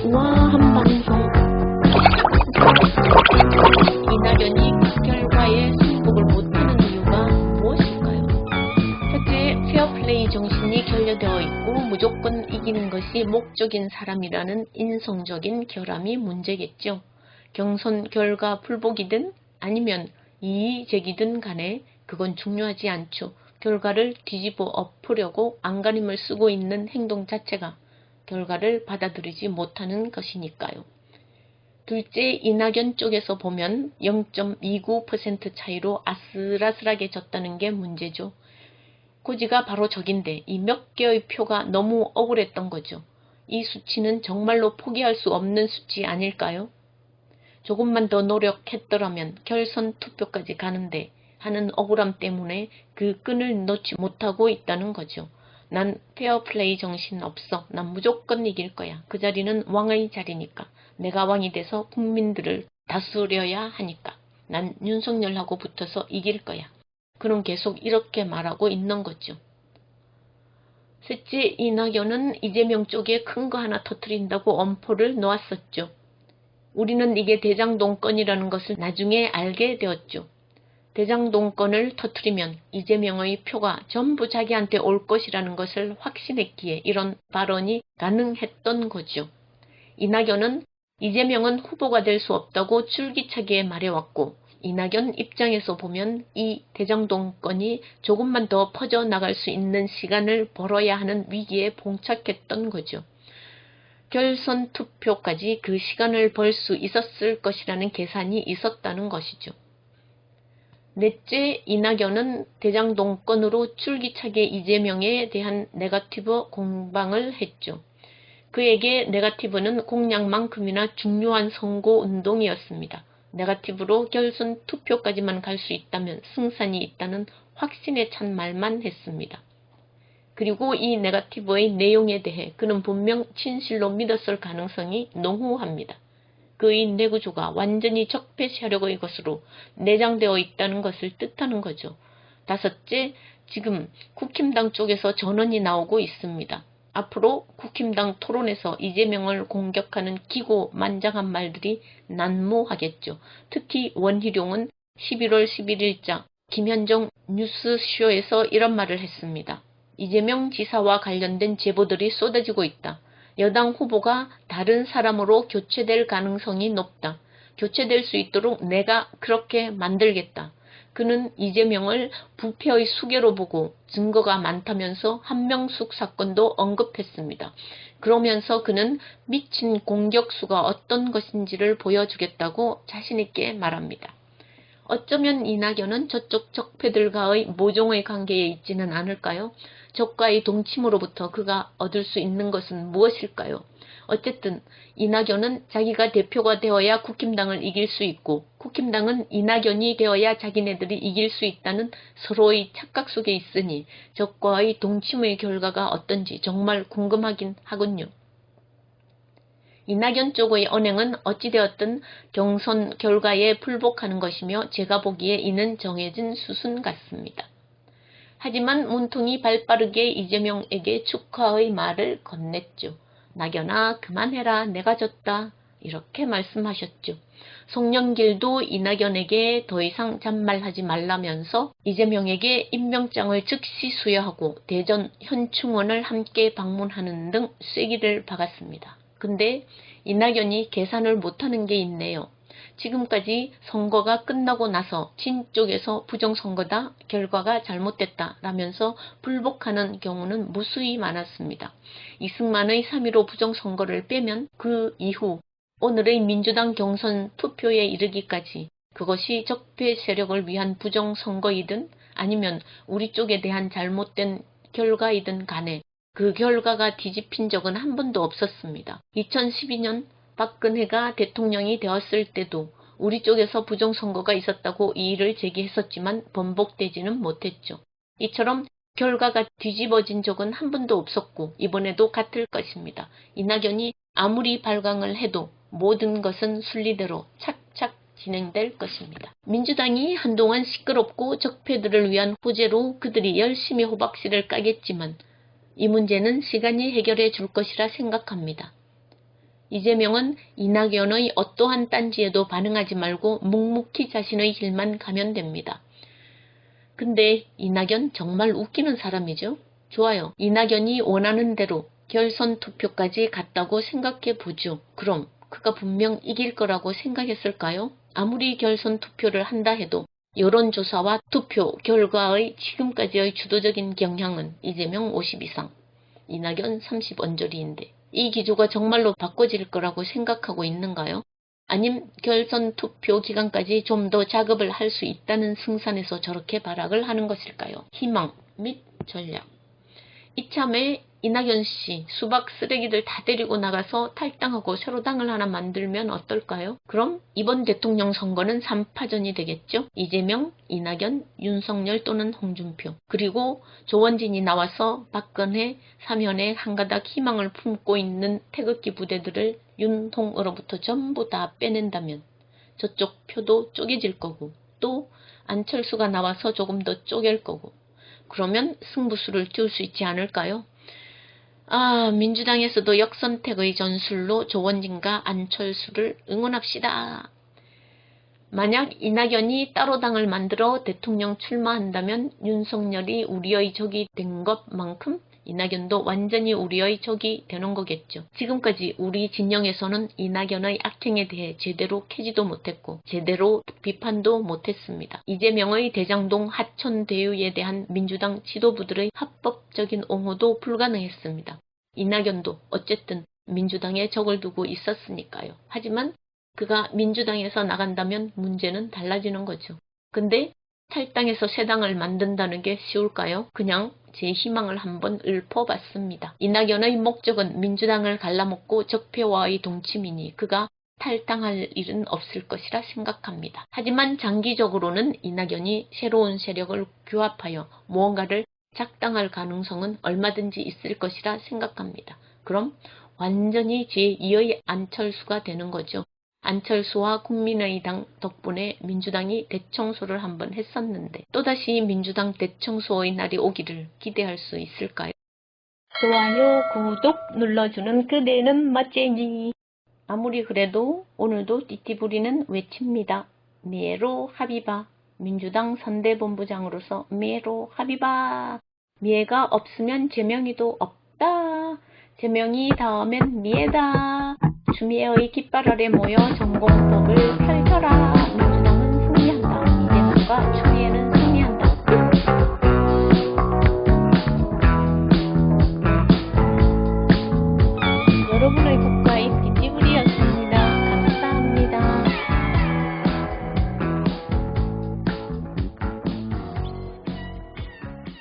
우아한 방송. 이낙연이 그 결과에 승복을 못하는 이유가 무엇일까요? 첫째, 페어플레이 정신이 결여되어 있고 무조건 이기는 것이 목적인 사람이라는 인성적인 결함이 문제겠죠. 경선 결과 불복이든 아니면 이의제기든 간에 그건 중요하지 않죠. 결과를 뒤집어 엎으려고 안간힘을 쓰고 있는 행동 자체가 결과를 받아들이지 못하는 것이니까요. 둘째, 이낙연 쪽에서 보면 0.29% 차이로 아슬아슬하게 졌다는 게 문제죠. 고지가 바로 적인데 이 몇 개의 표가 너무 억울했던 거죠. 이 수치는 정말로 포기할 수 없는 수치 아닐까요? 조금만 더 노력했더라면 결선 투표까지 가는데 하는 억울함 때문에 그 끈을 놓지 못하고 있다는 거죠. 난 페어플레이 정신 없어. 난 무조건 이길 거야. 그 자리는 왕의 자리니까. 내가 왕이 돼서 국민들을 다스려야 하니까. 난 윤석열하고 붙어서 이길 거야. 그럼 계속 이렇게 말하고 있는 거죠. 셋째, 이낙연은 이재명 쪽에 큰 거 하나 터뜨린다고 엄포를 놓았었죠. 우리는 이게 대장동 건이라는 것을 나중에 알게 되었죠. 대장동 건을 터뜨리면 이재명의 표가 전부 자기한테 올 것이라는 것을 확신했기에 이런 발언이 가능했던 거죠. 이낙연은 이재명은 후보가 될 수 없다고 줄기차게 말해왔고 이낙연 입장에서 보면 이 대장동 건이 조금만 더 퍼져나갈 수 있는 시간을 벌어야 하는 위기에 봉착했던 거죠. 결선 투표까지 그 시간을 벌 수 있었을 것이라는 계산이 있었다는 것이죠. 넷째, 이낙연은 대장동 건으로 줄기차게 이재명에 대한 네거티브 공방을 했죠. 그에게 네거티브는 공약만큼이나 중요한 선거운동이었습니다. 네거티브로 결선 투표까지만 갈 수 있다면 승산이 있다는 확신에 찬 말만 했습니다. 그리고 이 네거티브의 내용에 대해 그는 분명 진실로 믿었을 가능성이 농후합니다. 그의 내구조가 완전히 적폐 세력의 것으로 내장되어 있다는 것을 뜻하는 거죠. 다섯째, 지금 국힘당 쪽에서 전언이 나오고 있습니다. 앞으로 국힘당 토론에서 이재명을 공격하는 기고만장한 말들이 난무하겠죠. 특히 원희룡은 11월 11일자 김현정 뉴스쇼에서 이런 말을 했습니다. 이재명 지사와 관련된 제보들이 쏟아지고 있다. 여당 후보가 다른 사람으로 교체될 가능성이 높다. 교체될 수 있도록 내가 그렇게 만들겠다. 그는 이재명을 부패의 수괴로 보고 증거가 많다면서 한명숙 사건도 언급했습니다. 그러면서 그는 미친 공격수가 어떤 것인지를 보여주겠다고 자신있게 말합니다. 어쩌면 이낙연은 저쪽 적폐들과의 모종의 관계에 있지는 않을까요? 적과의 동침으로부터 그가 얻을 수 있는 것은 무엇일까요? 어쨌든 이낙연은 자기가 대표가 되어야 국힘당을 이길 수 있고 국힘당은 이낙연이 되어야 자기네들이 이길 수 있다는 서로의 착각 속에 있으니 적과의 동침의 결과가 어떤지 정말 궁금하긴 하군요. 이낙연 쪽의 언행은 어찌되었든 경선 결과에 불복하는 것이며 제가 보기에 이는 정해진 수순 같습니다. 하지만 문통이 발빠르게 이재명에게 축하의 말을 건넸죠. 낙연아 그만해라 내가 졌다 이렇게 말씀하셨죠. 송영길도 이낙연에게 더 이상 잔말하지 말라면서 이재명에게 임명장을 즉시 수여하고 대전 현충원을 함께 방문하는 등 쐐기를 박았습니다. 근데 이낙연이 계산을 못하는 게 있네요. 지금까지 선거가 끝나고 나서 진 쪽에서 부정선거다, 결과가 잘못됐다 라면서 불복하는 경우는 무수히 많았습니다. 이승만의 3.15 부정선거를 빼면 그 이후 오늘의 민주당 경선 투표에 이르기까지 그것이 적폐 세력을 위한 부정선거이든 아니면 우리 쪽에 대한 잘못된 결과이든 간에 그 결과가 뒤집힌 적은 한 번도 없었습니다. 2012년 박근혜가 대통령이 되었을 때도 우리 쪽에서 부정선거가 있었다고 이의를 제기했었지만 번복되지는 못했죠. 이처럼 결과가 뒤집어진 적은 한 번도 없었고 이번에도 같을 것입니다. 이낙연이 아무리 발광을 해도 모든 것은 순리대로 착착 진행될 것입니다. 민주당이 한동안 시끄럽고 적폐들을 위한 호재로 그들이 열심히 호박씨를 까겠지만 이 문제는 시간이 해결해 줄 것이라 생각합니다. 이재명은 이낙연의 어떠한 딴지에도 반응하지 말고 묵묵히 자신의 길만 가면 됩니다. 근데 이낙연 정말 웃기는 사람이죠. 좋아요. 이낙연이 원하는 대로 결선 투표까지 갔다고 생각해 보죠. 그럼 그가 분명 이길 거라고 생각했을까요? 아무리 결선 투표를 한다 해도 여론조사와 투표 결과의 지금까지의 주도적인 경향은 이재명 50 이상, 이낙연 30 언저리인데 이 기조가 정말로 바꿔질 거라고 생각하고 있는가요? 아님 결선 투표 기간까지 좀 더 작업을 할 수 있다는 승산에서 저렇게 발악을 하는 것일까요? 희망 및 전략. 이참에 이낙연 씨 수박 쓰레기들 다 데리고 나가서 탈당하고 새로 당을 하나 만들면 어떨까요? 그럼 이번 대통령 선거는 3파전이 되겠죠? 이재명, 이낙연, 윤석열 또는 홍준표. 그리고 조원진이 나와서 박근혜, 사면에 한가닥 희망을 품고 있는 태극기 부대들을 윤홍으로부터 전부 다 빼낸다면 저쪽 표도 쪼개질 거고 또 안철수가 나와서 조금 더 쪼갤 거고 그러면 승부수를 띄울 수 있지 않을까요? 민주당에서도 역선택의 전술로 조원진과 안철수를 응원합시다. 만약 이낙연이 따로 당을 만들어 대통령 출마한다면 윤석열이 우리의 적이 된 것만큼 이낙연도 완전히 우리의 적이 되는 거겠죠. 지금까지 우리 진영에서는 이낙연의 악행에 대해 제대로 캐지도 못했고 제대로 비판도 못했습니다. 이재명의 대장동 하천 대유에 대한 민주당 지도부들의 합법적인 옹호도 불가능했습니다. 이낙연도 어쨌든 민주당에 적을 두고 있었으니까요. 하지만 그가 민주당에서 나간다면 문제는 달라지는 거죠. 근데 탈당해서 새 당을 만든다는 게 쉬울까요? 그냥 제 희망을 한번 읊어봤습니다. 이낙연의 목적은 민주당을 갈라먹고 적폐와의 동침이니 그가 탈당할 일은 없을 것이라 생각합니다. 하지만 장기적으로는 이낙연이 새로운 세력을 규합하여 무언가를 작당할 가능성은 얼마든지 있을 것이라 생각합니다. 그럼 완전히 제2의 안철수가 되는 거죠. 안철수와 국민의당 덕분에 민주당이 대청소를 한번 했었는데 또다시 민주당 대청소의 날이 오기를 기대할 수 있을까요? 좋아요, 구독 눌러주는 그대는 멋쟁이. 아무리 그래도 오늘도 띠띠부리는 외칩니다. 미에로 하비바. 민주당 선대본부장으로서 미에로 하비바. 미에가 없으면 제명이도 없다. 제명이 닿으면 미에다. 주미애의 깃발 아래 모여 전공법을 펼쳐라. 민주당은 승리한다. 이재명과